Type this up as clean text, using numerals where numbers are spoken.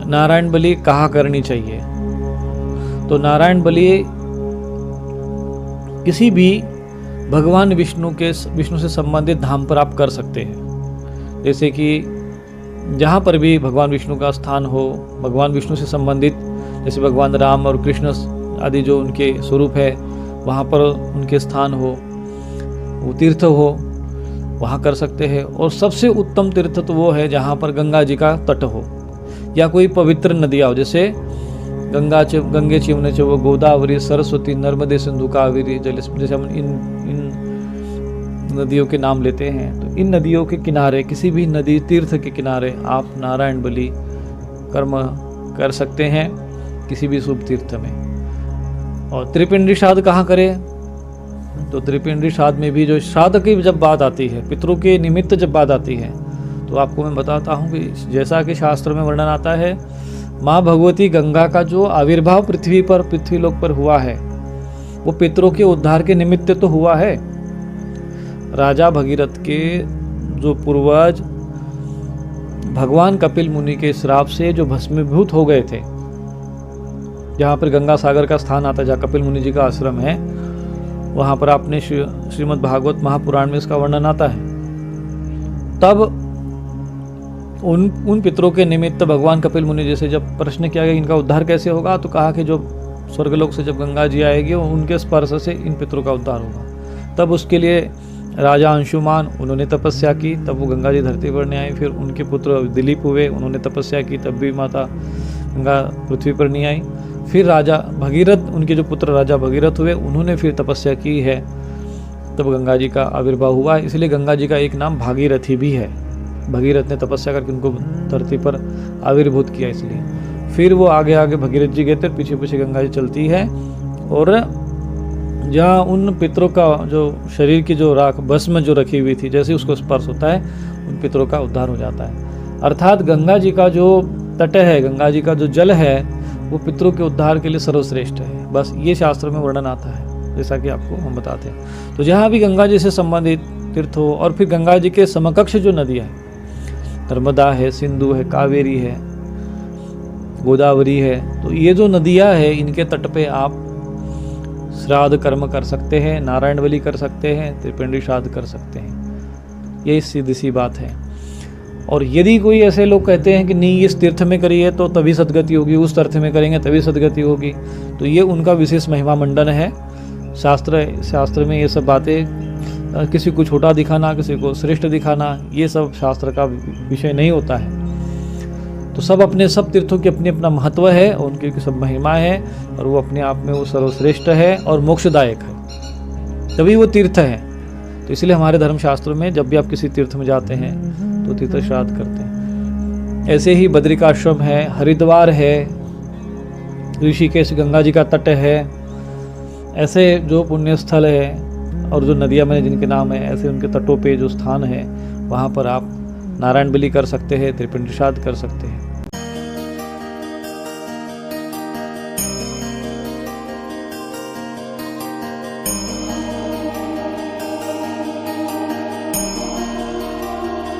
नारायण बलि कहाँ करनी चाहिए? तो नारायण बलि किसी भी भगवान विष्णु से संबंधित धाम पर आप कर सकते हैं। जैसे कि जहाँ पर भी भगवान विष्णु का स्थान हो, भगवान विष्णु से संबंधित, जैसे भगवान राम और कृष्ण आदि जो उनके स्वरूप है, वहाँ पर उनके स्थान हो, वो तीर्थ हो, वहाँ कर सकते हैं। और सबसे उत्तम तीर्थ तो वो है जहाँ पर गंगा जी का तट हो या कोई पवित्र नदियाँ हो, जैसे गंगे चिमने च वो गोदावरी सरस्वती नर्मदे सिंधु कावेरी जल, जैसे हम इन नदियों के नाम लेते हैं। तो इन नदियों के किनारे, किसी भी नदी तीर्थ के किनारे आप नारायण बलि कर्म कर सकते हैं किसी भी शुभ तीर्थ में। और त्रिपिंडी श्राद्ध कहाँ करें? तो त्रिपिंडी श्राद्ध में भी जो श्राद्ध की जब बात आती है, पितरों के निमित्त जब बात आती है, तो आपको मैं बताता हूँ कि जैसा कि शास्त्र में वर्णन आता है, माँ भगवती गंगा का जो आविर्भाव पृथ्वी लोक पर हुआ है, वो पितरों के उद्धार के निमित्त तो हुआ है। राजा भगीरथ के जो पूर्वज भगवान कपिल मुनि के श्राप से जो भस्मीभूत हो गए थे, जहाँ पर गंगा सागर का स्थान आता है, जहाँ कपिल मुनि जी का आश्रम है, वहाँ पर आपने श्रीमद् भागवत महापुराण में इसका वर्णन आता है। तब उन पितरों के निमित्त भगवान कपिल मुनि जी से जब प्रश्न किया गया इनका उद्धार कैसे होगा, तो कहा कि जो स्वर्गलोक से जब गंगा जी आएगी उनके स्पर्श से इन पितरों का उद्धार होगा। तब उसके लिए राजा अंशुमान, उन्होंने तपस्या की, तब वो गंगा जी धरती पर नहीं आई। फिर उनके पुत्र दिलीप हुए, उन्होंने तपस्या की, तब भी माता गंगा पृथ्वी पर नहीं आई। फिर राजा भगीरथ, उनके जो पुत्र राजा भगीरथ हुए, उन्होंने फिर तपस्या की है, तब गंगा जी का आविर्भाव हुआ है। इसलिए गंगा जी का एक नाम भागीरथी भी है। भगीरथ ने तपस्या करके उनको धरती पर आविर्भूत किया, इसलिए। फिर वो आगे आगे भगीरथ जी गए थे, पीछे पीछे गंगा जी चलती है, और जहाँ उन पितरों का जो शरीर की जो राख भस्म जो रखी हुई थी, जैसे उसको स्पर्श होता है, उन पितरों का उद्धार हो जाता है। अर्थात गंगा जी का जो तट है, गंगा जी का जो जल है, वो पितरों के उद्धार के लिए सर्वश्रेष्ठ है। बस ये शास्त्र में वर्णन आता है, जैसा कि आपको हम बताते हैं। तो जहाँ भी गंगा जी से संबंधित तीर्थ हो, और फिर गंगा जी के समकक्ष जो नदियाँ हैं, नर्मदा है, सिंधु है, कावेरी है, गोदावरी है, तो ये जो नदियाँ हैं, इनके तट पे आप श्राद्ध कर्म कर सकते हैं, नारायण बलि कर सकते हैं, त्रिपिंडी श्राद्ध कर सकते हैं। ये सीधी सी बात है। और यदि कोई ऐसे लोग कहते हैं कि नहीं इस तीर्थ में करिए तो तभी सदगति होगी, उस तीर्थ में करेंगे तभी सदगति होगी, तो ये उनका विशेष महिमा मंडन है। शास्त्र में ये सब बातें किसी को छोटा दिखाना, किसी को श्रेष्ठ दिखाना, ये सब शास्त्र का विषय नहीं होता है। तो सब तीर्थों की अपनी अपना महत्व है, और उनकी सब महिमा है, और वो अपने आप में वो सर्वश्रेष्ठ है और मोक्षदायक है, तभी वो तीर्थ है। तो इसलिए हमारे धर्मशास्त्रों में जब भी आप किसी तीर्थ में जाते हैं तो तीर्थ श्राद्ध करते हैं। ऐसे ही बद्रिकाश्रम है, हरिद्वार है, ऋषिकेश गंगा जी का तट है, ऐसे जो पुण्य स्थल है और जो नदियाँ मैंने जिनके नाम है, ऐसे उनके तटों पे जो स्थान है, वहाँ पर आप नारायण बलि कर सकते हैं, त्रिपिंडी श्राद्ध कर सकते हैं।